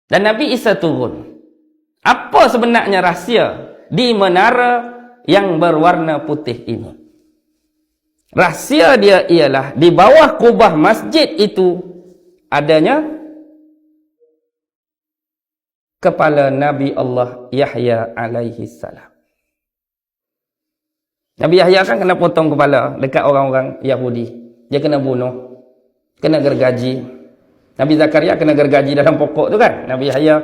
Dan Nabi Isa turun. Apa sebenarnya rahsia di menara yang berwarna putih ini? Rahsia dia ialah di bawah kubah masjid itu adanya kepala Nabi Allah Yahya alaihi salam. Nabi Yahya kan kena potong kepala dekat orang-orang Yahudi. Dia kena bunuh, kena gergaji. Nabi Zakaria kena gergaji dalam pokok tu kan, Nabi Yahya.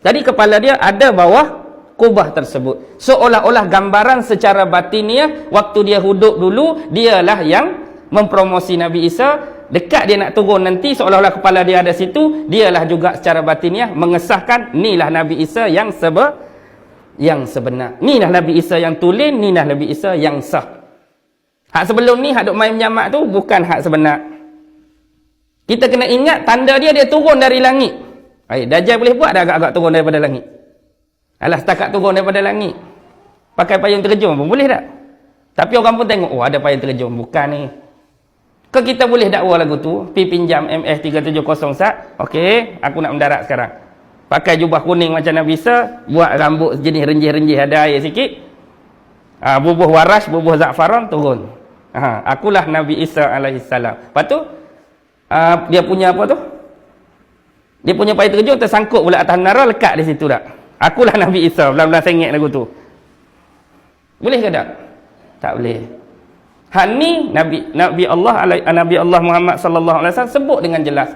Jadi kepala dia ada bawah kubah tersebut. Seolah-olah gambaran secara batiniah, waktu dia hidup dulu, dialah yang mempromosi Nabi Isa. Dekat dia nak turun nanti, seolah-olah kepala dia ada situ, dialah juga secara batiniah mengesahkan, inilah Nabi Isa yang sebenar. Inilah Nabi Isa yang tulen, inilah Nabi Isa yang sah. Hak sebelum ni, hak duk main menyamak tu, bukan hak sebenar. Kita kena ingat, tanda dia turun dari langit. Dajjal boleh buat dah agak-agak turun daripada langit. Alah, setakat turun daripada langit. Pakai payung terjun pun boleh tak? Tapi orang pun tengok, oh ada payung terjun. Bukan ni. Ke kita boleh dakwa lagu tu, pi pinjam MS370 sat. Okey, aku nak mendarat sekarang. Pakai jubah kuning macam Nabi Isa, buat rambut jenis renjih-renjih, ada air sikit. Bubuh warash, bubuh za'faran, turun. Akulah Nabi Isa alaihissalam. Lepas tu, dia punya apa tu? Dia punya payung terjun tersangkut pula atas menara, lekat di situ tak? Akulah Nabi Isa, belah-belah sengit lagu tu. Boleh ke tak? Tak boleh. Hak ni Nabi Allah Muhammad sallallahu alaihi wasallam sebut dengan jelas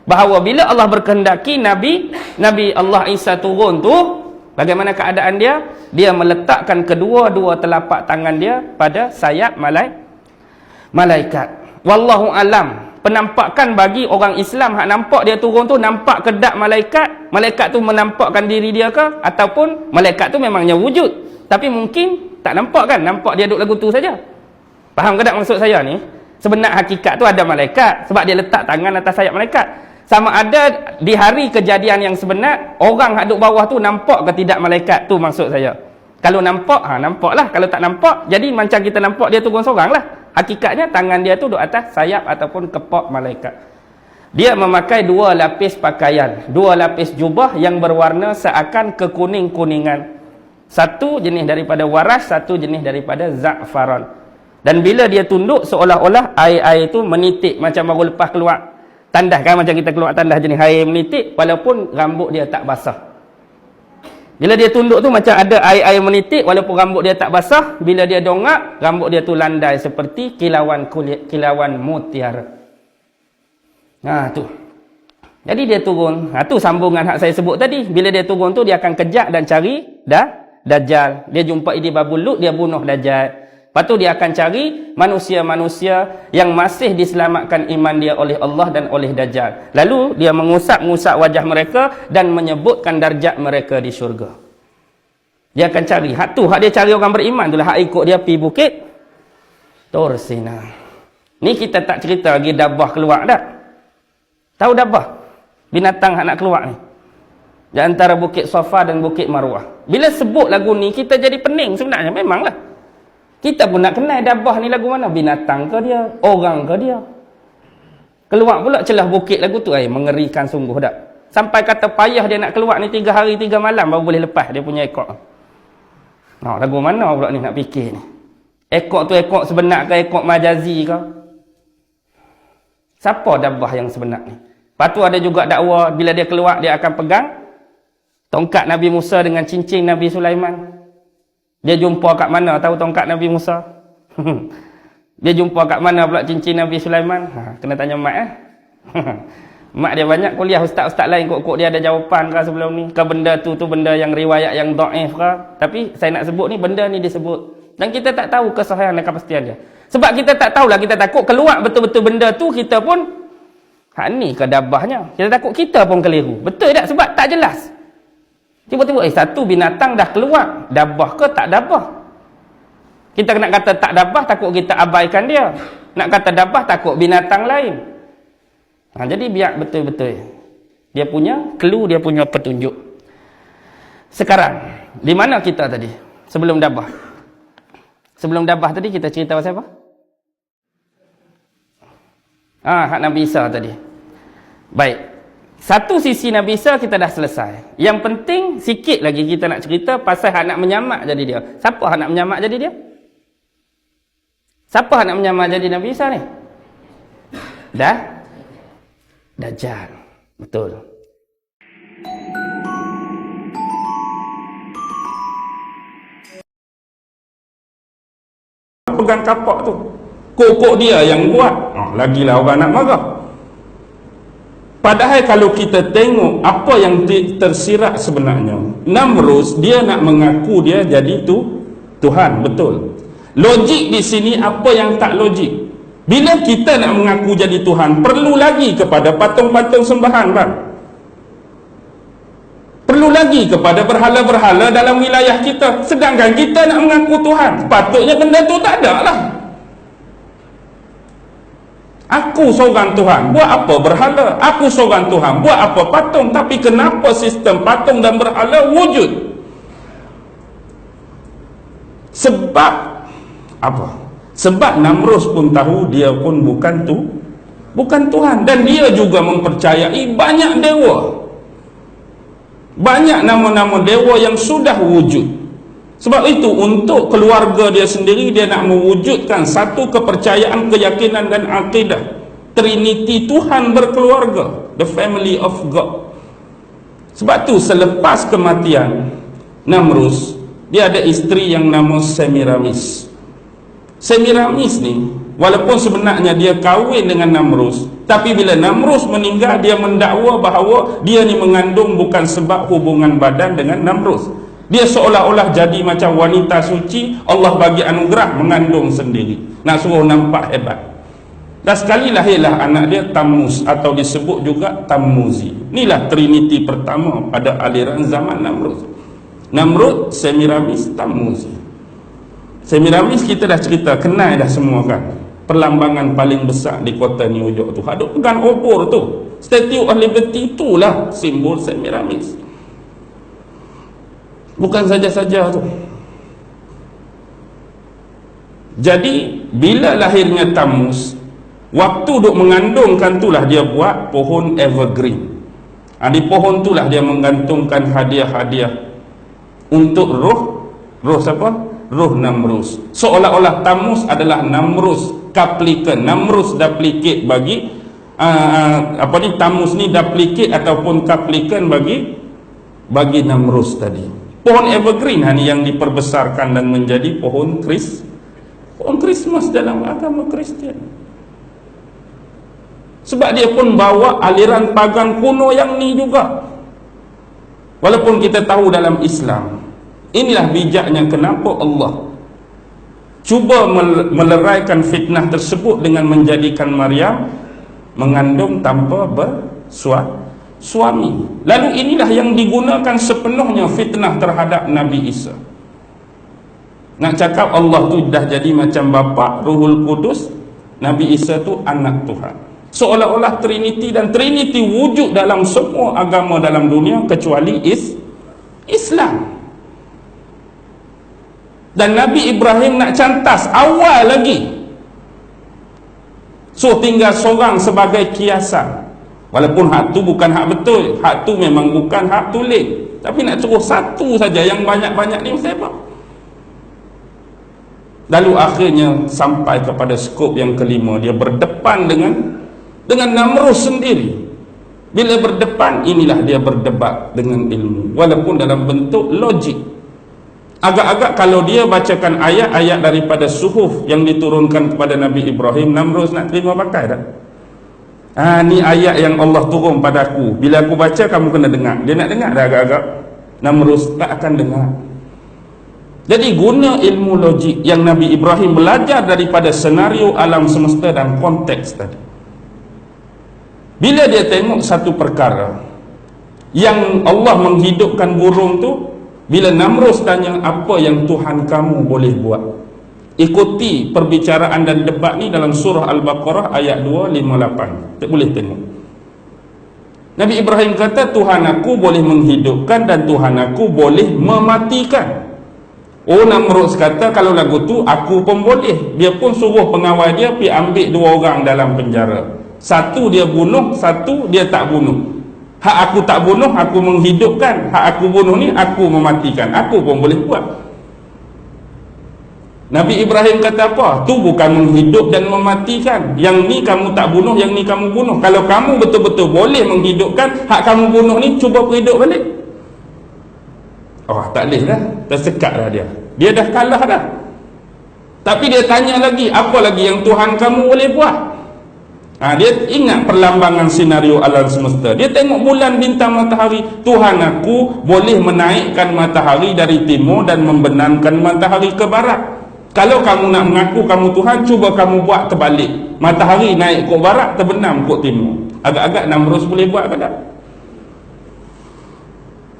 bahawa bila Allah berkehendaki Nabi Allah Isa turun tu, bagaimana keadaan dia? Dia meletakkan kedua-dua telapak tangan dia pada sayap malaikat. Wallahu alam. Penampakan bagi orang Islam hak nampak dia turun tu, nampak kedak malaikat tu menampakkan diri dia ke, ataupun malaikat tu memangnya wujud tapi mungkin tak nampak kan, nampak dia duduk lagu tu saja. Faham ke tak maksud saya ni? Sebenar hakikat tu ada malaikat sebab dia letak tangan atas sayap malaikat. Sama ada di hari kejadian yang sebenar, orang hak duduk bawah tu nampak ke tidak malaikat, tu maksud saya. Kalau nampak, nampaklah. Kalau tak nampak, jadi macam kita nampak dia turun seorang lah. Hakikatnya tangan dia tu duduk atas sayap ataupun kepak malaikat. Dia memakai dua lapis pakaian, dua lapis jubah yang berwarna seakan kekuning-kuningan. Satu jenis daripada warash, satu jenis daripada za'faran. Dan bila dia tunduk, seolah-olah air-air itu menitik macam baru lepas keluar tandas kan, macam kita keluar tandas jenis air menitik walaupun rambut dia tak basah. Bila dia tunduk tu macam ada air-air menitik walaupun rambut dia tak basah. Bila dia dongak, rambut dia tu landai seperti kilauan kulit, kilauan mutiara. Tu. Jadi dia turun. Tu sambungan hak saya sebut tadi. Bila dia turun tu, dia akan kejak dan cari Dajjal. Dia jumpa di Babul Lut, dia bunuh Dajjal. Lepas tu dia akan cari manusia-manusia yang masih diselamatkan iman dia oleh Allah dan oleh Dajjal. Lalu dia mengusap-ngusap wajah mereka dan menyebutkan darjat mereka di syurga. Dia akan cari. Hak tu, hak dia cari orang beriman tu lah. Hak ikut dia pergi bukit Tur Sina. Ni kita tak cerita lagi Dabah keluar dah. Tahu Dabah? Binatang hak nak keluar ni. Di antara Bukit Safa dan Bukit Marwah. Bila sebut lagu ni, kita jadi pening sebenarnya. Memanglah. Kita pun nak kenal Dabah ni lagu mana? Binatang ke dia? Orang ke dia? Keluar pula celah bukit lagu tu. Mengerikan sungguh tak? Sampai kata payah dia nak keluar ni 3 hari 3 malam baru boleh lepas dia punya ekor. Lagu mana pula ni nak fikir ni? Ekor tu ekor sebenar ke ekor majazi ke? Siapa Dabah yang sebenar ni? Lepas tu ada juga dakwa bila dia keluar dia akan pegang tongkat Nabi Musa dengan cincin Nabi Sulaiman. Dia jumpa kat mana tahu tongkat Nabi Musa? Dia jumpa kat mana pula cincin Nabi Sulaiman? Kena tanya mak Mak dia banyak kuliah ustaz-ustaz lain kok dia ada jawapan ke sebelum ni. Ke benda tu benda yang riwayat yang dhaif ke. Tapi saya nak sebut ni benda ni disebut. Dan kita tak tahu kesahihan dan kepastian dia. Sebab kita tak tahulah, kita takut keluar betul-betul benda tu kita pun ni ke Dabahnya. Kita takut kita pun keliru. Betul tak? Sebab tak jelas. Tiba-tiba satu binatang dah keluar. Dabah ke tak dabah? Kita nak kata tak dabah, takut kita abaikan dia. Nak kata dabah, takut binatang lain. Jadi biar betul-betul. Dia punya clue, dia punya petunjuk. Sekarang, di mana kita tadi? Sebelum dabah. Sebelum dabah tadi kita cerita pasal apa? Hak Nabi Isa tadi. Baik. Satu sisi Nabi Isa kita dah selesai. Yang penting sikit lagi kita nak cerita pasal hak nak menyamak jadi dia. Siapa hak nak menyamak jadi dia? Siapa hak nak menyamak jadi Nabi Isa ni? Dajjal. Betul. Pegang kapak tu. Kokok dia yang buat. Lagilah orang nak marah. Padahal kalau kita tengok apa yang tersirat sebenarnya, Namrus dia nak mengaku dia jadi Tuhan, betul. Logik di sini apa yang tak logik? Bila kita nak mengaku jadi Tuhan, perlu lagi kepada patung-patung sembahan, bang. Perlu lagi kepada berhala-berhala dalam wilayah kita. Sedangkan kita nak mengaku Tuhan, patutnya benda tu tak ada lah. Aku seorang Tuhan, buat apa berhala? Aku seorang Tuhan, buat apa patung? Tapi kenapa sistem patung dan berhala wujud? Sebab apa? Sebab Namrus pun tahu dia pun bukan Tuhan, dan dia juga mempercayai banyak dewa. Banyak nama-nama dewa yang sudah wujud. Sebab itu untuk keluarga dia sendiri, dia nak mewujudkan satu kepercayaan, keyakinan dan akidah Trinity Tuhan berkeluarga, the family of God. Sebab tu selepas kematian Namrus, dia ada isteri yang nama Semiramis. Semiramis ni walaupun sebenarnya dia kahwin dengan Namrus, tapi bila Namrus meninggal, dia mendakwa bahawa dia ni mengandung bukan sebab hubungan badan dengan Namrus. Dia seolah-olah jadi macam wanita suci, Allah bagi anugerah mengandung sendiri, nak suruh nampak hebat. Dan sekali lahirlah anak dia Tammuz, atau disebut juga Tammuzi. Inilah Trinity pertama pada aliran zaman Namrud. Namrud, Semiramis, Tammuzi. Semiramis kita dah cerita, kenal dah semua kan. Perlambangan paling besar di kota New York tu, hadut pegang obor tu, Statue of Liberty, itulah simbol Semiramis. Bukan saja-saja tu. Jadi bila lahirnya Tammuz, waktu duk mengandungkan itulah dia buat pohon evergreen. Di pohon itulah dia menggantungkan hadiah-hadiah untuk roh siapa? Roh Namrus. Seolah-olah Tammuz adalah Namrus kaplikan, Namrus duplicate bagi Tammuz ni duplicate ataupun kaplikan bagi Namrus tadi. Pohon evergreen ni yang diperbesarkan dan menjadi pohon Christmas dalam agama Kristian. Sebab dia pun bawa aliran pagan kuno yang ni juga. Walaupun kita tahu dalam Islam, inilah bijaknya kenapa Allah cuba meleraikan fitnah tersebut dengan menjadikan Maryam mengandung tanpa suami. Lalu inilah yang digunakan sepenuhnya fitnah terhadap Nabi Isa. Nak cakap Allah tu dah jadi macam bapa, Ruhul Kudus, Nabi Isa tu anak Tuhan. Seolah-olah Trinity, dan Trinity wujud dalam semua agama dalam dunia kecuali Islam. Dan Nabi Ibrahim nak cantas awal lagi, so tinggal seorang sebagai kiasan. Walaupun hak tu bukan hak betul, hak tu memang bukan hak tulis, tapi nak suruh satu saja, yang banyak-banyak ni mesti apa? Lalu akhirnya sampai kepada skop yang kelima, dia berdepan dengan Namrus sendiri. Bila berdepan, inilah dia berdebat dengan ilmu, walaupun dalam bentuk logik. Agak-agak kalau dia bacakan ayat-ayat daripada suhuf yang diturunkan kepada Nabi Ibrahim, Namrus nak terima pakai tak? Ni ayat yang Allah turun padaku, bila aku baca kamu kena dengar. Dia nak dengar dah agak-agak. Namrus tak akan dengar. Jadi guna ilmu logik yang Nabi Ibrahim belajar daripada senario alam semesta dan konteks tadi. Bila dia tengok satu perkara yang Allah menghidupkan burung tu, bila Namrus tanya apa yang Tuhan kamu boleh buat, ikuti perbicaraan dan debat ni dalam surah Al-Baqarah ayat 258. Tak boleh tengok. Nabi Ibrahim kata, Tuhan aku boleh menghidupkan dan Tuhan aku boleh mematikan. Oh, Namrus kata, kalau lagu tu aku pun boleh. Dia pun suruh pengawal dia pergi ambil 2 orang dalam penjara. Satu dia bunuh, satu dia tak bunuh. Hak aku tak bunuh, aku menghidupkan. Hak aku bunuh ni, aku mematikan. Aku pun boleh buat. Nabi Ibrahim kata apa? Tu bukan menghidup dan mematikan. Yang ni kamu tak bunuh, yang ni kamu bunuh. Kalau kamu betul-betul boleh menghidupkan, hak kamu bunuh ni, cuba perhidup balik. Oh, tak boleh dah. Tersekat dah dia. Dia dah kalah dah. Tapi dia tanya lagi, apa lagi yang Tuhan kamu boleh buat? Dia ingat perlambangan senario alam semesta. Dia tengok bulan, bintang, matahari. Tuhan aku boleh menaikkan matahari dari timur dan membenamkan matahari ke barat. Kalau kamu nak mengaku kamu Tuhan, cuba kamu buat terbalik. Matahari naik ke barat, terbenam ke timur. Agak-agak Namrus boleh buat ke tak?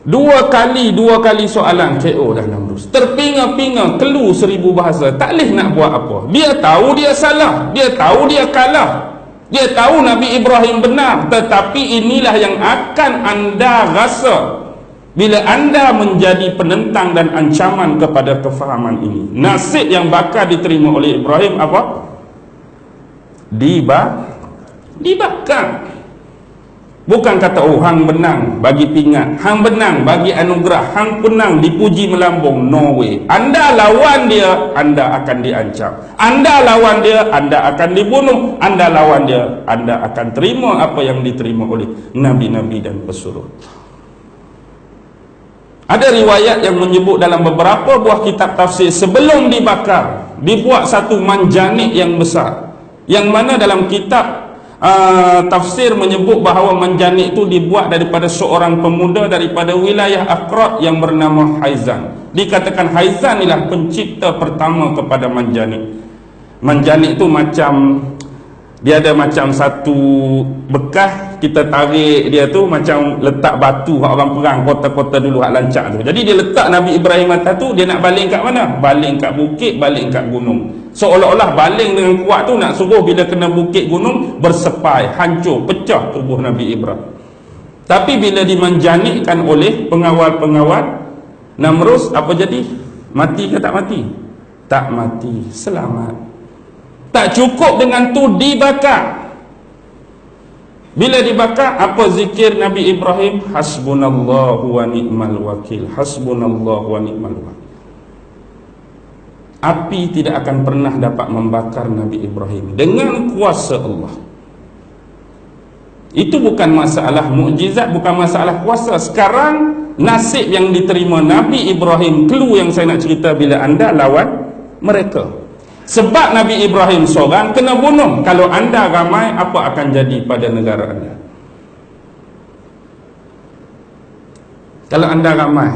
Dua kali soalan KO dah Namrus. Terpinga-pinga, kelu 1000 bahasa. Tak boleh nak buat apa. Dia tahu dia salah. Dia tahu dia kalah. Dia tahu Nabi Ibrahim benar. Tetapi inilah yang akan anda rasa bila anda menjadi penentang dan ancaman kepada kefahaman ini. Nasib yang bakal diterima oleh Ibrahim apa? Dibakar. Bukan kata oh hang benang bagi pingat, hang benang bagi anugerah, hang penang dipuji melambung. No way. Anda lawan dia, anda akan diancam. Anda lawan dia, anda akan dibunuh. Anda lawan dia, anda akan terima apa yang diterima oleh nabi-nabi dan pesuruh. Ada riwayat yang menyebut dalam beberapa buah kitab tafsir, sebelum dibakar dibuat satu manjanik yang besar, yang mana dalam kitab tafsir menyebut bahawa manjanik itu dibuat daripada seorang pemuda daripada wilayah Aqra yang bernama Haizan. Dikatakan Haizan ialah pencipta pertama kepada manjanik. Manjanik itu macam, dia ada macam satu bekas, kita tarik dia tu macam letak batu hak orang perang kota-kota dulu hak lancak tu. Jadi dia letak Nabi Ibrahim atas tu, dia nak baling kat mana? Baling kat bukit, baling kat gunung. Seolah-olah baling dengan kuat tu nak suruh bila kena bukit gunung bersepai, hancur, pecah tubuh Nabi Ibrahim. Tapi bila dimanjanikkan oleh pengawal-pengawal Namrus, apa jadi? Mati ke tak mati? Tak mati, selamat. Tak cukup dengan tu, dibakar. Bila dibakar, apa zikir Nabi Ibrahim? Hasbunallahu wa ni'mal wakil. Hasbunallahu wa ni'mal wakil. Api tidak akan pernah dapat membakar Nabi Ibrahim dengan kuasa Allah. Itu bukan masalah mukjizat, bukan masalah kuasa. Sekarang nasib yang diterima Nabi Ibrahim, clue yang saya nak cerita bila anda lawan mereka. Sebab Nabi Ibrahim seorang kena bunuh. Kalau anda ramai, apa akan jadi pada negara anda? Kalau anda ramai,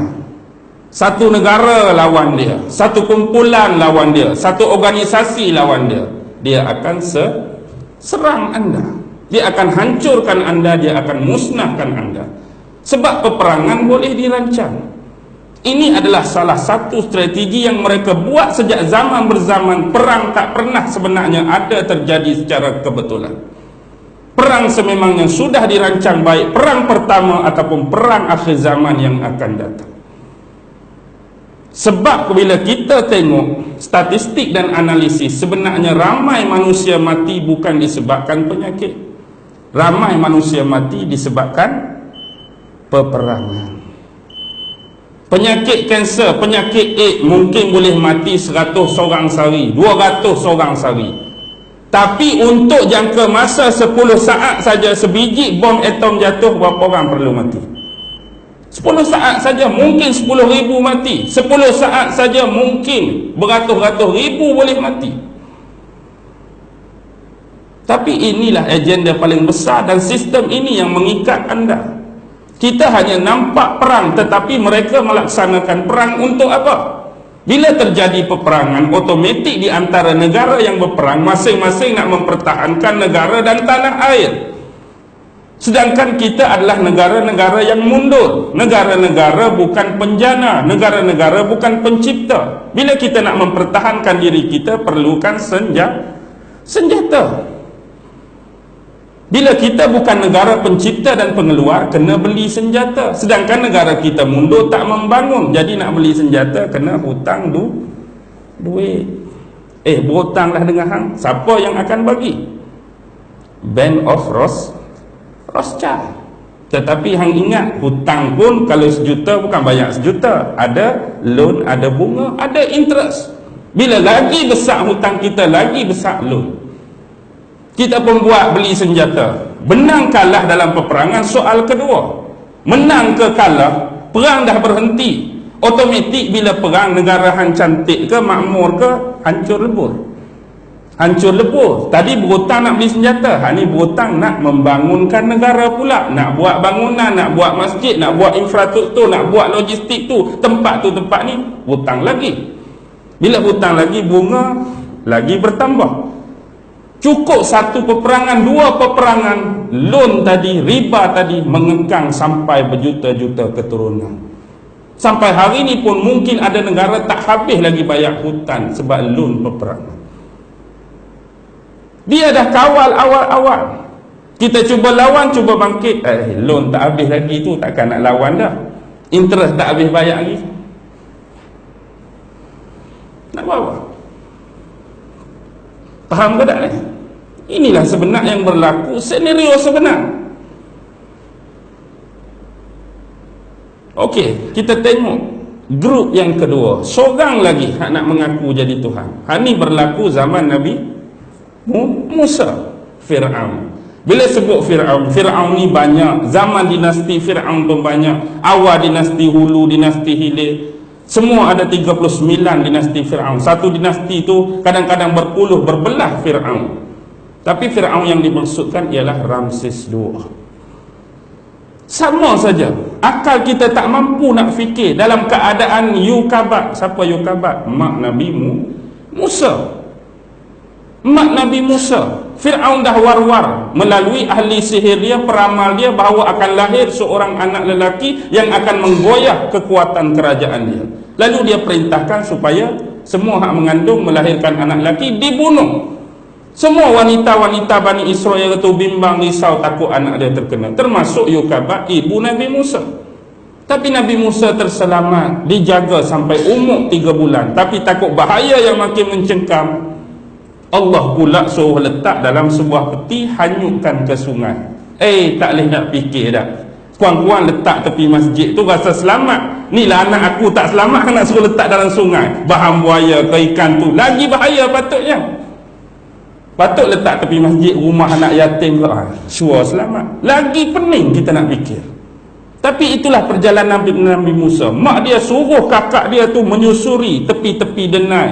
satu negara lawan dia, satu kumpulan lawan dia, satu organisasi lawan dia, dia akan serang anda. Dia akan hancurkan anda, dia akan musnahkan anda. Sebab peperangan boleh dirancang. Ini adalah salah satu strategi yang mereka buat sejak zaman berzaman. Perang tak pernah sebenarnya ada terjadi secara kebetulan. Perang sememangnya sudah dirancang baik, perang pertama ataupun perang akhir zaman yang akan datang. Sebab bila kita tengok statistik dan analisis, sebenarnya ramai manusia mati bukan disebabkan penyakit. Ramai manusia mati disebabkan peperangan. Penyakit kanser, penyakit AIDS mungkin boleh mati 100 orang sehari, 200 orang sehari. Tapi untuk jangka masa 10 saat saja, sebiji bom atom jatuh, berapa orang perlu mati? 10 saat saja mungkin 10,000 mati. 10 saat saja mungkin beratus-ratus ribu boleh mati. Tapi inilah agenda paling besar dan sistem ini yang mengikat anda. Kita hanya nampak perang, tetapi mereka melaksanakan perang untuk apa? Bila terjadi peperangan, otomatik di antara negara yang berperang, masing-masing nak mempertahankan negara dan tanah air. Sedangkan kita adalah negara-negara yang mundur. Negara-negara bukan penjana, negara-negara bukan pencipta. Bila kita nak mempertahankan diri kita, perlukan senjata. Bila kita bukan negara pencipta dan pengeluar, kena beli senjata. Sedangkan negara kita mundur, tak membangun. Jadi nak beli senjata, kena hutang duit. Berhutanglah dengan hang. Siapa yang akan bagi? Band of Rothschild. Tetapi hang ingat, hutang pun kalau 1 juta bukan bayar 1 juta. Ada loan, ada bunga, ada interest. Bila lagi besar hutang kita, lagi besar loan. Kita pun buat beli senjata. Menang kalah dalam peperangan, soal kedua. Menang ke kalah, perang dah berhenti. Automatik bila perang, negara hang cantik ke, makmur ke, hancur lebur. Hancur lebur. Tadi berhutang nak beli senjata, hak ni berhutang nak membangunkan negara pula, nak buat bangunan, nak buat masjid, nak buat infrastruktur, nak buat logistik tu, tempat ni, hutang lagi. Bila hutang lagi, bunga lagi bertambah. Cukup 1 peperangan, 2 peperangan, loan tadi, riba tadi mengekang sampai berjuta-juta keturunan. Sampai hari ni pun mungkin ada negara tak habis lagi bayar hutang sebab loan peperangan. Dia dah kawal awal-awal. Kita cuba lawan, cuba bangkit. Loan tak habis lagi tu, takkan nak lawan dah. Interest tak habis bayar lagi. Nak buat apa? Faham ke tak ni? Inilah sebenar yang berlaku, senario sebenar. Okey, kita tengok grup yang kedua. Seorang lagi hak nak mengaku jadi Tuhan. Hak ni berlaku zaman Nabi Musa, Fir'aun. Bila sebut Fir'aun, Fir'aun ni banyak. Zaman dinasti Fir'aun pun banyak. Awal dinasti Hulu, dinasti Hilir, semua ada 39 dinasti Fir'aun. Satu dinasti tu kadang-kadang berpuluh, berbelah Fir'aun. Tapi Fir'aun yang dimaksudkan ialah Ramses II. Sama saja. Akal kita tak mampu nak fikir dalam keadaan Yukabat. Siapa Yukabat? Mak Nabi Musa. Mak Nabi Musa. Fir'aun dah war-war melalui ahli sihir dia, peramal dia, bahawa akan lahir seorang anak lelaki yang akan menggoyah kekuatan kerajaan dia. Lalu dia perintahkan supaya semua hak mengandung melahirkan anak lelaki dibunuh. Semua wanita-wanita Bani Israel itu bimbang, risau, takut anak dia terkena, termasuk Yukabat, ibu Nabi Musa. Tapi Nabi Musa terselamat, dijaga sampai umur 3 bulan. Tapi takut bahaya yang makin mencengkam, Allah pula suruh letak dalam sebuah peti, hanyutkan ke sungai. Tak boleh nak fikir dah. Kuang-kuang letak tepi masjid tu rasa selamat. Ni lah anak aku tak selamat, nak suruh letak dalam sungai. Bahan buaya ke ikan tu, lagi bahaya patutnya. Patut letak tepi masjid, rumah anak yatim ke, sure selamat. Lagi pening kita nak fikir. Tapi itulah perjalanan Nabi Musa. Mak dia suruh kakak dia tu menyusuri tepi-tepi denai,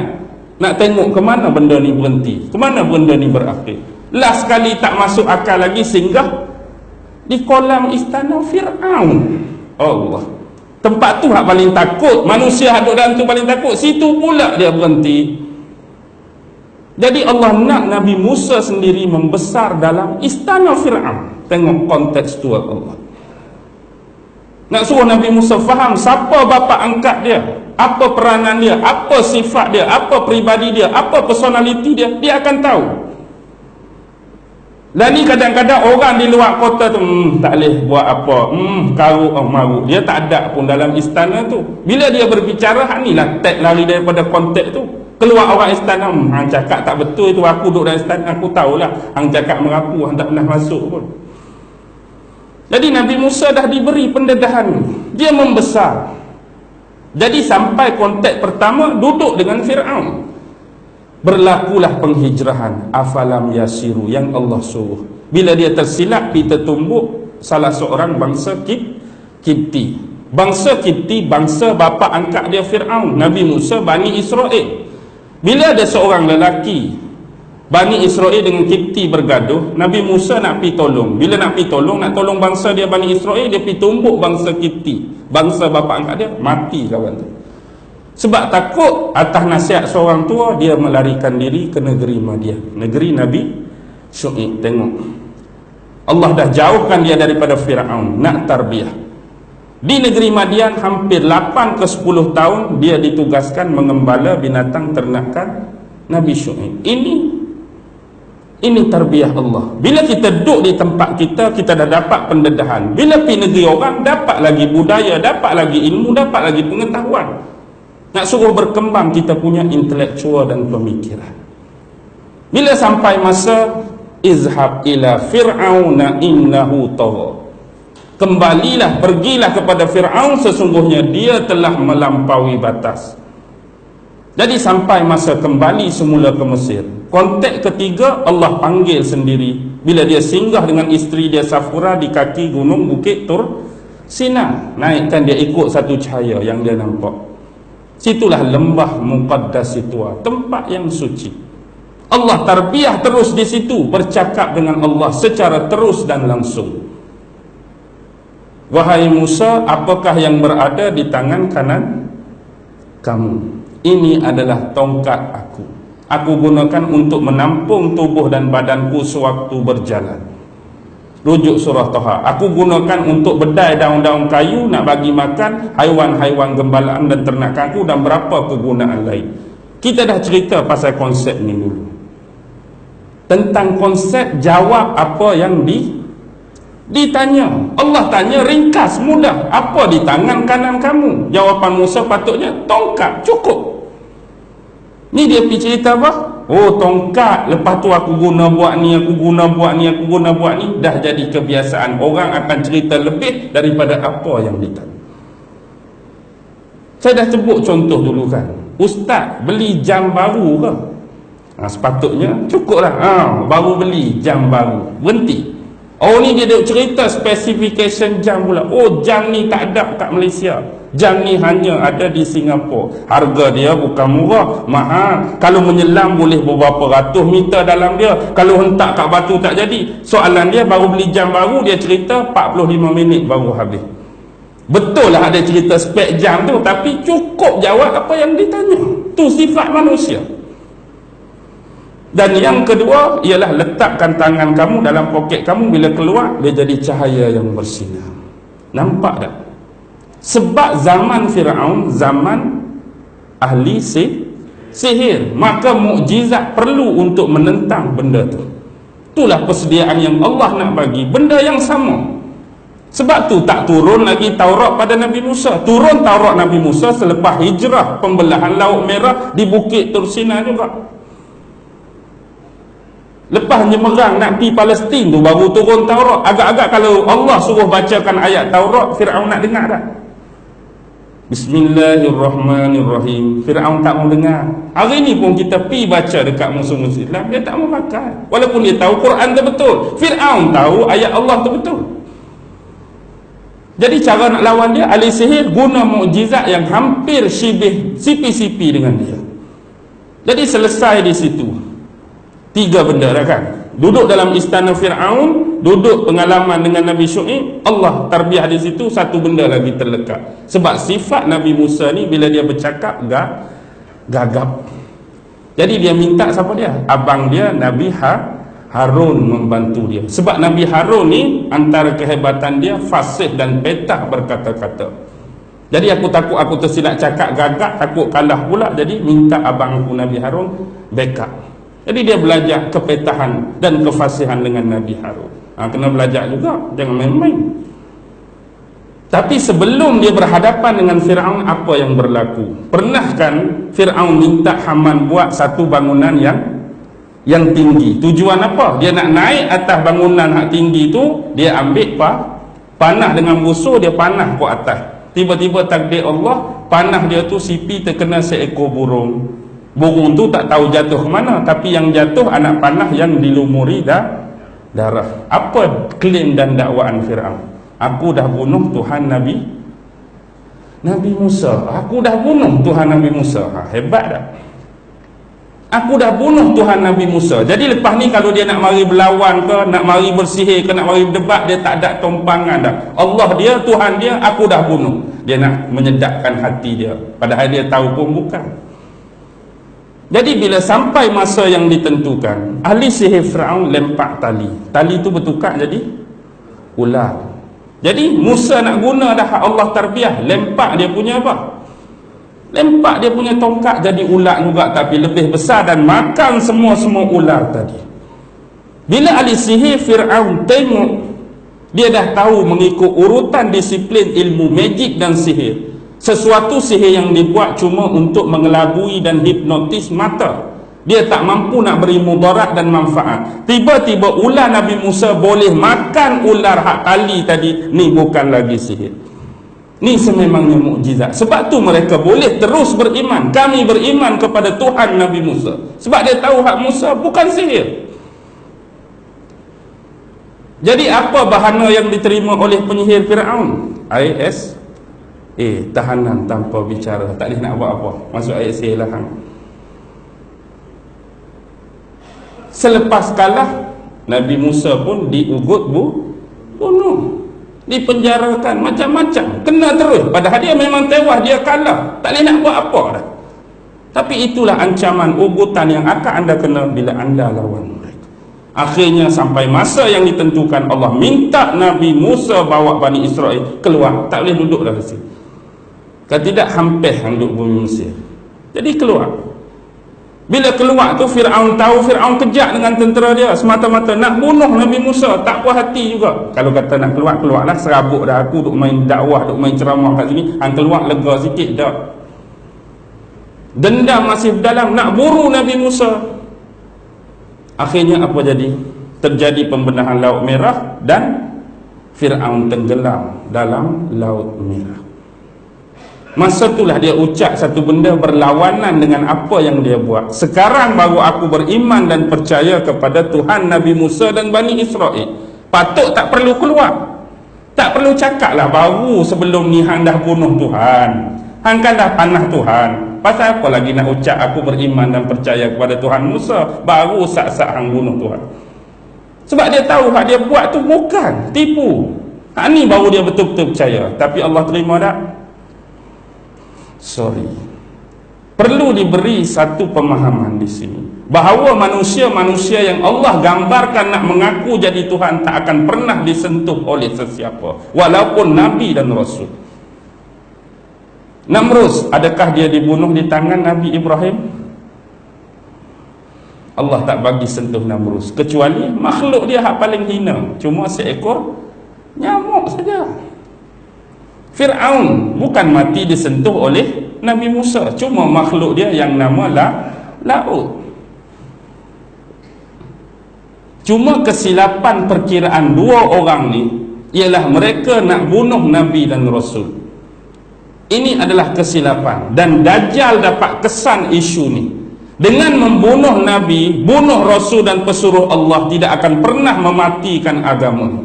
nak tengok ke mana benda ni berhenti, ke mana benda ni berakhir. Last sekali tak masuk akal lagi, singgah di kolam istana Fir'aun. Allah, tempat tu hak paling takut. Manusia duduk dalam tu paling takut, situ pula dia berhenti. Jadi Allah nak Nabi Musa sendiri membesar dalam istana Fir'aun. Tengok konteks tu Allah nak suruh Nabi Musa faham siapa bapa angkat dia, apa peranan dia, apa sifat dia, apa peribadi dia, apa personality dia. Dia akan tahu. Dan ni kadang-kadang orang di luar kota tu tak boleh buat apa, karuk, maruk. Dia tak ada pun dalam istana tu. Bila dia berbicara, hak ni lah tag lari daripada konteks tu. Keluar orang istana, hang cakap tak betul itu, aku duduk dalam istana, aku tahulah. Hang cakap merapu, hang tak pernah masuk pun. Jadi Nabi Musa dah diberi pendedahan, dia membesar. Jadi sampai konteks pertama duduk dengan Fir'aun, berlakulah penghijrahan. Afalam yasiru, yang Allah suruh. Bila dia tersilap, kita tumbuk salah seorang bangsa Kipti. Bangsa Kipti, bangsa bapa angkat dia Fir'aun. Nabi Musa Bani Israel. Bila ada seorang lelaki Bani Israel dengan Kipti bergaduh, Nabi Musa nak pergi tolong. Bila nak pergi tolong, nak tolong bangsa dia Bani Israel, dia pergi tumbuk bangsa Kipti, bangsa bapa angkat dia. Mati kawan tu. Sebab takut atas nasihat seorang tua, dia melarikan diri ke negeri Madian, negeri Nabi Syuaib. Tengok, Allah dah jauhkan dia daripada Fir'aun, nak tarbiyah. Di negeri Madian hampir 8 ke 10 tahun dia ditugaskan mengembala binatang ternakan Nabi Syuaib. Ini tarbiyah Allah. Bila kita duduk di tempat kita, kita dah dapat pendedahan. Bila pergi negeri orang, dapat lagi budaya, dapat lagi ilmu, dapat lagi pengetahuan. Nak suruh berkembang kita punya intelektual dan pemikiran. Bila sampai masa izhab ila fir'auna innahu tagha, Kembalilah, pergilah kepada Fir'aun, sesungguhnya dia telah melampaui batas. Jadi sampai masa kembali semula ke Mesir, konteks ketiga Allah panggil sendiri bila dia singgah dengan isteri dia Safura di kaki gunung Bukit Tur Sina. Naikkan dia ikut satu cahaya yang dia nampak. Situlah lembah Muqaddas Situa, tempat yang suci. Allah tarbiyah terus di situ, bercakap dengan Allah secara terus dan langsung. Wahai Musa, apakah yang berada di tangan kanan kamu? Ini adalah tongkat aku. Aku gunakan untuk menampung tubuh dan badanku sewaktu berjalan. Rujuk surah Taha. Aku gunakan untuk bedai daun-daun kayu nak bagi makan haiwan-haiwan gembalaan dan ternakanku, dan berapa kegunaan lain. Kita dah cerita pasal konsep ni dulu. Tentang konsep jawab apa yang ditanya. Allah tanya ringkas, mudah. Apa di tangan kanan kamu? Jawapan Musa patutnya tongkat, cukup. Ni dia pergi cerita apa? Oh, tongkat. Lepas tu aku guna buat ni, aku guna buat ni, aku guna buat ni. Dah jadi kebiasaan. Orang akan cerita lebih daripada apa yang ditanya. Saya dah sebut contoh dulu kan. Ustaz beli jam baru ke? Sepatutnya cukuplah. Baru beli jam baru, berhenti. Oh, ni dia cerita specification jam pula. Oh, jam ni tak ada kat Malaysia. Jam ni hanya ada di Singapura. Harga dia bukan murah, mahal. Kalau menyelam boleh beberapa ratus meter dalam dia. Kalau hentak kat batu tak jadi. Soalan dia baru beli jam baru, dia cerita 45 minit baru habis. Betul lah ada cerita spek jam tu, tapi cukup jawab apa yang ditanya. Tu sifat manusia. Dan yang kedua ialah letakkan tangan kamu dalam poket kamu, bila keluar dia jadi cahaya yang bersinar. Nampak tak? Sebab zaman Firaun zaman ahli sihir, maka mukjizat perlu untuk menentang benda tu. Itulah persediaan yang Allah nak bagi, benda yang sama. Sebab tu tak turun lagi Taurat pada Nabi Musa. Turun Taurat Nabi Musa selepas hijrah pembelahan Laut Merah di Bukit Tur Sina juga. Lepas nyemerang nak pergi Palestin tu baru turun Taurat. Agak-agak kalau Allah suruh bacakan ayat Taurat, Firaun nak dengar tak? Bismillahirrahmanirrahim. Firaun tak mau dengar. Hari ni pun kita pergi baca dekat musuh-musuh Islam, dia tak mau pakai. Walaupun dia tahu Quran tu betul. Firaun tahu ayat Allah tu betul. Jadi cara nak lawan dia, ahli sihir guna mukjizat yang hampir sipi-sipi dengan dia. Jadi selesai di situ. 3 benda dah kan. Duduk dalam istana Firaun, duduk pengalaman dengan Nabi Syuaib, Allah tarbiyah di situ. 1 benda lagi terlekat. Sebab sifat Nabi Musa ni bila dia bercakap gagap. Jadi dia minta siapa dia? Abang dia Nabi Harun membantu dia. Sebab Nabi Harun ni antara kehebatan dia fasih dan petah berkata-kata. Jadi aku takut aku tersilap cakap gagap, takut kalah pula. Jadi minta abang aku Nabi Harun backup. Jadi dia belajar kepetahan dan kefasihan dengan Nabi Harun. Kena belajar juga, jangan main-main. Tapi sebelum dia berhadapan dengan Firaun, apa yang berlaku? Pernah kan Firaun minta Haman buat satu bangunan yang tinggi. Tujuan apa? Dia nak naik atas bangunan yang tinggi tu, dia ambil panah dengan musuh, dia panah ke atas. Tiba-tiba takdir Allah, panah dia tu sipi terkena seekor burung. Burung tu tak tahu jatuh ke mana, tapi yang jatuh anak panah yang dilumuri darah. Apa klaim dan dakwaan Firaun? Aku dah bunuh Tuhan Nabi Musa. Aku dah bunuh Tuhan Nabi Musa. Hebat tak? Aku dah bunuh Tuhan Nabi Musa. Jadi lepas ni kalau dia nak mari berlawan ke, nak mari bersihir ke, nak mari berdebat, dia tak ada tumpangan dah. Allah dia, Tuhan dia, aku dah bunuh. Dia nak menyedapkan hati dia, padahal dia tahu pun bukan. Jadi bila sampai masa yang ditentukan, ahli sihir Firaun lempak tali. Tali tu bertukar jadi ular. Jadi Musa nak guna dah Allah tarbiyah, lempak dia punya apa? Lempak dia punya tongkat jadi ular juga, tapi lebih besar dan makan semua ular tadi. Bila ahli sihir Firaun tengok, dia dah tahu mengikut urutan disiplin ilmu magic dan sihir. Sesuatu sihir yang dibuat cuma untuk mengelabui dan hipnotis mata. Dia tak mampu nak beri mudarat dan manfaat. Tiba-tiba ular Nabi Musa boleh makan ular hak tali tadi. Ni bukan lagi sihir. Ni sememangnya mukjizat. Sebab tu mereka boleh terus beriman. Kami beriman kepada Tuhan Nabi Musa. Sebab dia tahu hak Musa bukan sihir. Jadi apa bahana yang diterima oleh penyihir Firaun? IS tahanan tanpa bicara, tak boleh nak buat apa. Masuk ayat sihir lah. Selepas kalah, Nabi Musa pun diugut bunuh, dipenjarakan, macam-macam, kena terus. Padahal dia memang tewas, dia kalah, tak boleh nak buat apa dah. Tapi itulah ancaman ugutan yang akan anda kena bila anda lawan mereka. Akhirnya sampai masa yang ditentukan, Allah minta Nabi Musa bawa Bani Israel keluar. Tak boleh duduk dalam sini. Kalau tidak, hampir duduk bumi Mesir. Jadi keluar. Bila keluar tu, Fir'aun tahu, Fir'aun kejak dengan tentera dia, semata-mata nak bunuh Nabi Musa. Tak puas hati juga. Kalau kata nak keluar, keluarlah. Serabut dah aku duk main dakwah, duk main ceramah kat sini. Hang keluar lega sikit dah. Dendam masih dalam, nak buru Nabi Musa. Akhirnya apa jadi? Terjadi pembenahan Laut Merah dan Fir'aun tenggelam dalam Laut Merah. Masa itulah dia ucap satu benda berlawanan dengan apa yang dia buat. Sekarang baru aku beriman dan percaya kepada Tuhan Nabi Musa dan Bani Israel. Patut tak perlu keluar, tak perlu cakap lah baru sebelum ni hang dah bunuh Tuhan, hang kan dah panah Tuhan. Pasal apa lagi nak ucap aku beriman dan percaya kepada Tuhan Musa, baru sak-sak hang bunuh Tuhan. Sebab dia tahu hak dia buat tu bukan tipu. Hak ni baru dia betul-betul percaya. Tapi Allah terima tak? Sorry. Perlu diberi satu pemahaman di sini, bahawa manusia-manusia yang Allah gambarkan nak mengaku jadi Tuhan tak akan pernah disentuh oleh sesiapa, walaupun Nabi dan Rasul. Namrus, adakah dia dibunuh di tangan Nabi Ibrahim? Allah tak bagi sentuh Namrus, kecuali makhluk dia hak paling hina, cuma seekor nyamuk saja. Fir'aun bukan mati disentuh oleh Nabi Musa, cuma makhluk dia yang nama laut. Cuma kesilapan perkiraan dua orang ni ialah mereka nak bunuh Nabi dan Rasul. Ini adalah kesilapan, dan Dajjal dapat kesan isu ni. Dengan membunuh Nabi, bunuh Rasul dan pesuruh Allah, tidak akan pernah mematikan agama.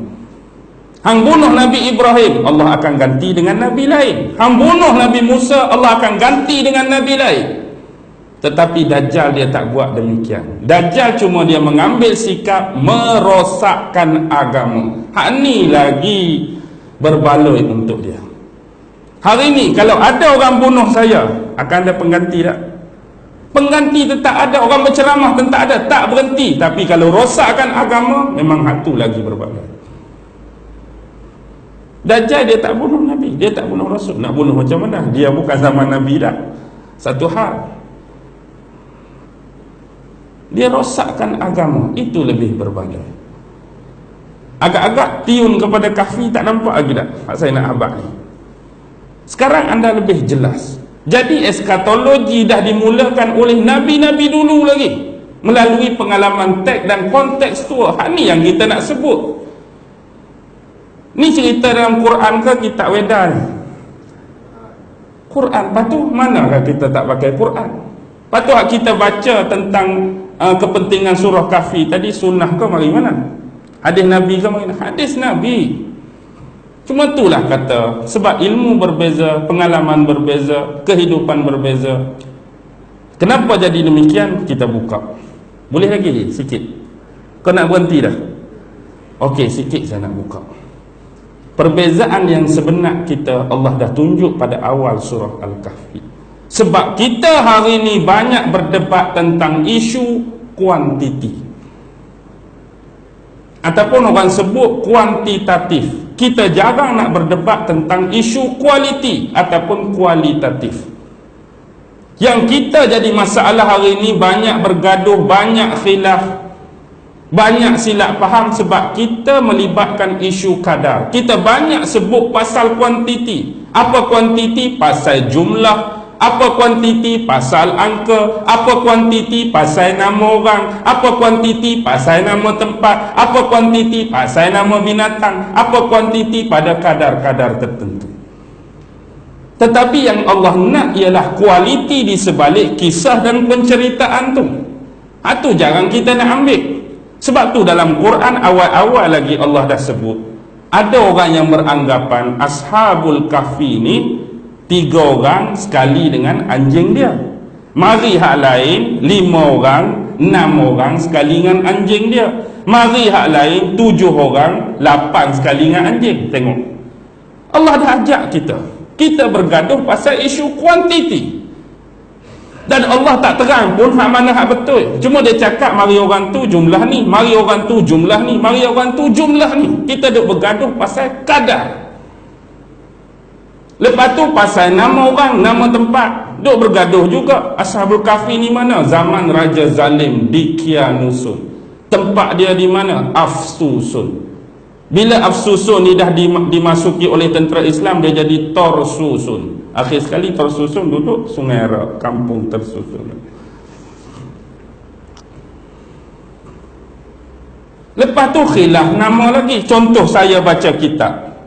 Hang bunuh Nabi Ibrahim, Allah akan ganti dengan Nabi lain. Hang bunuh Nabi Musa, Allah akan ganti dengan Nabi lain. Tetapi Dajjal dia tak buat demikian. Dajjal cuma dia mengambil sikap merosakkan agama. Hak ni lagi berbaloi untuk dia. Hari ni kalau ada orang bunuh saya, akan ada pengganti tak? Pengganti tetap ada. Orang berceramah tetap ada, tak berhenti. Tapi kalau rosakkan agama, memang hak tu lagi berbaloi. Dajjal dia tak bunuh Nabi, dia tak bunuh Rasul. Nak bunuh macam mana? Dia bukan zaman Nabi dah. Satu hal, dia rosakkan agama, itu lebih berbaloi. Agak-agak tiun kepada kahfi tak nampak lagi dah hak saya nak habaq ni. Sekarang anda lebih jelas. Jadi eskatologi dah dimulakan oleh Nabi-Nabi dulu lagi, melalui pengalaman teks dan kontekstual. Hak ni yang kita nak sebut. Ni cerita dalam Quran ke kitab Weda ni? Quran. Patut manakah kita tak pakai Quran? Patut kita baca tentang kepentingan surah Kahfi tadi, sunnah ke mari mana? Hadis Nabi ke mari mana? Hadis Nabi. Cuma itulah kata, sebab ilmu berbeza, pengalaman berbeza, kehidupan berbeza. Kenapa jadi demikian? Kita buka. Boleh lagi sikit? Kau nak berhenti dah? Okey, sikit saya nak buka. Perbezaan yang sebenar kita Allah dah tunjuk pada awal surah Al-Kahfi. Sebab kita hari ini banyak berdebat tentang isu kuantiti, ataupun orang sebut kuantitatif. Kita jarang nak berdebat tentang isu kualiti ataupun kualitatif. Yang kita jadi masalah hari ini, banyak bergaduh, banyak khilaf, banyak silap faham, sebab kita melibatkan isu kadar. Kita banyak sebut pasal kuantiti. Apa kuantiti? Pasal jumlah Apa kuantiti pasal angka, apa kuantiti pasal nama orang, apa kuantiti pasal nama tempat, apa kuantiti pasal nama binatang, apa kuantiti pada kadar-kadar tertentu. Tetapi yang Allah nak ialah kualiti di sebalik kisah dan penceritaan tu. Itu jarang kita nak ambil. Sebab tu dalam Quran awal-awal lagi Allah dah sebut, ada orang yang beranggapan Ashabul Kahfi ni 3 orang sekali dengan anjing dia. Mari hak lain 5 orang, 6 orang sekali dengan anjing dia. Mari hak lain 7 orang, 8 sekali dengan anjing. Tengok, Allah dah ajak kita bergaduh pasal isu kuantiti. Dan Allah tak terang pun hak mana hak betul. Cuma dia cakap mari orang tu jumlah ni, mari orang tu jumlah ni, mari orang tu jumlah ni. Kita duk bergaduh pasal kadar. Lepas tu pasal nama orang, nama tempat, duk bergaduh juga. Ashabul Kahfi ni mana? Zaman Raja Zalim di Kianusun. Tempat dia di mana? Afsusun. Bila Afsusun ni dah dimasuki oleh tentera Islam, dia jadi Torsusun. Akhir sekali Torsusun duduk Sungai Rak, kampung tersusun. Lepas tu khilaf nama lagi. Contoh saya baca kitab,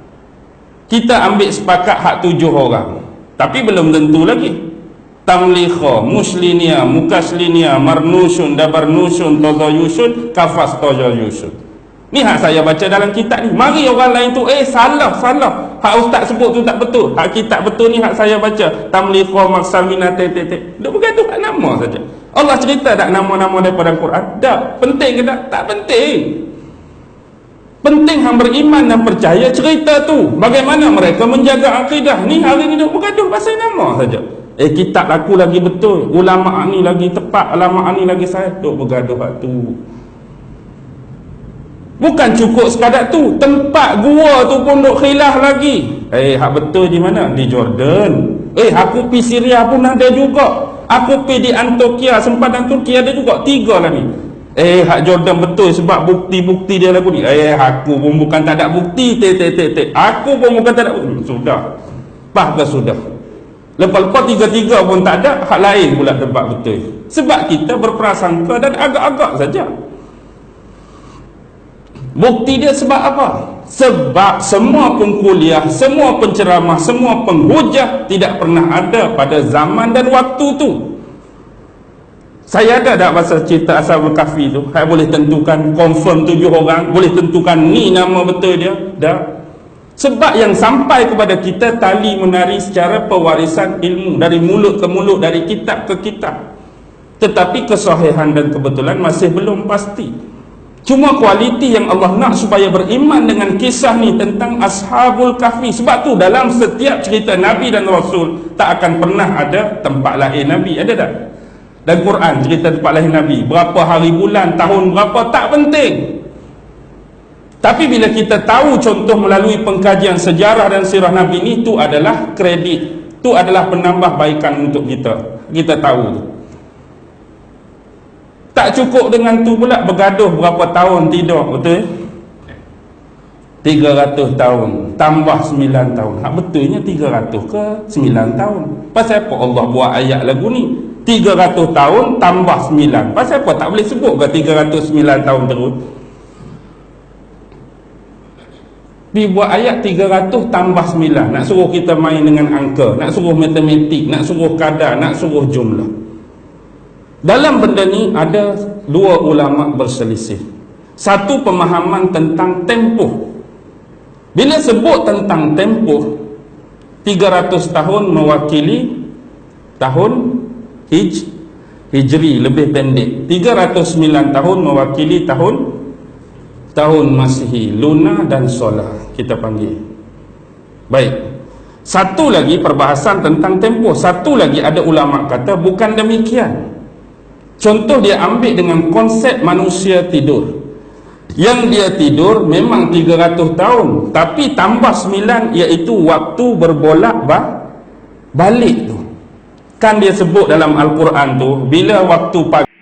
kita ambil sepakat hak 7 orang, tapi belum tentu lagi. Tamlikha, Muslinia, Mukaslinia, Marnusun, Dabarnusun, Tozayusun, Kafas Tozayusun. Ni hak saya baca dalam kitab ni. Mari orang lain tu salah. Hak ustaz sebut tu tak betul. Hak kitab betul ni hak saya baca. Tamlikha, Maksamina, Duk bergaduh hak nama saja. Allah cerita tak nama-nama daripada Quran? Tak. Penting ke tak? Tak penting. Penting hang beriman dan percaya cerita tu. Bagaimana mereka menjaga akidah. Ni hari ni duk bergaduh pasal nama saja. Kitab aku lagi betul, ulama ni lagi tepat, ulama ni lagi saya. Duk bergaduh hak tu. Bukan cukup sekadar tu, tempat gua tu pun duk khilaf lagi. Hak betul di mana? Di Jordan. Aku pi Syria pun ada juga. Aku pi di Antokia, sempadan Turki ada juga. 3 lagi. Hak Jordan betul sebab bukti-bukti dia lagu ni. Aku pun bukan tak ada bukti. Aku pun bukan tak ada bukti. Sudah. Ke sudah. Lepas-lepas 3 pun tak ada, hak lain pula tempat betul. Sebab kita berprasangka dan agak-agak saja. Bukti dia sebab apa? Sebab semua pengkuliah, semua penceramah, semua penghujah tidak pernah ada pada zaman dan waktu tu. Saya ada tak pasal cerita Ashabul Kahfi tu? Saya boleh tentukan confirm 7 orang, boleh tentukan ni nama betul dia? Dah. Sebab yang sampai kepada kita tali menari secara pewarisan ilmu, dari mulut ke mulut, dari kitab ke kitab. Tetapi kesahihan dan kebetulan masih belum pasti. Cuma kualiti yang Allah nak supaya beriman dengan kisah ni tentang Ashabul Kahfi. Sebab tu dalam setiap cerita Nabi dan Rasul tak akan pernah ada tempat lahir Nabi. Ada tak? Dan Quran cerita tempat lahir Nabi, berapa hari bulan, tahun berapa, tak penting. Tapi bila kita tahu contoh melalui pengkajian sejarah dan sirah Nabi ni, tu adalah kredit, tu adalah penambah baikan untuk kita. Kita tahu tu. Tak cukup dengan tu pula bergaduh berapa tahun tidur, betul? 300 tahun tambah 9 tahun. Hak betulnya 300 ke 9 tahun. Pasal apa Allah buat ayat lagu ni? 300 tahun tambah 9. Pasal apa tak boleh sebut ke 309 tahun terus? Dibuat ayat 300 tambah 9. Nak suruh kita main dengan angka, nak suruh matematik, nak suruh kadar, nak suruh jumlah. Dalam benda ni ada 2 ulama berselisih. Satu pemahaman tentang tempoh. Bila sebut tentang tempoh, 300 tahun mewakili tahun Hijri, lebih pendek. 309 tahun mewakili tahun Masihi, lunar dan solar kita panggil. Baik. Satu lagi perbahasan tentang tempoh. Satu lagi ada ulama kata bukan demikian. Contoh dia ambil dengan konsep manusia tidur. Yang dia tidur memang 300 tahun, tapi tambah 9 iaitu waktu berbolak balik tu. Kan dia sebut dalam Al-Quran tu, bila waktu pagi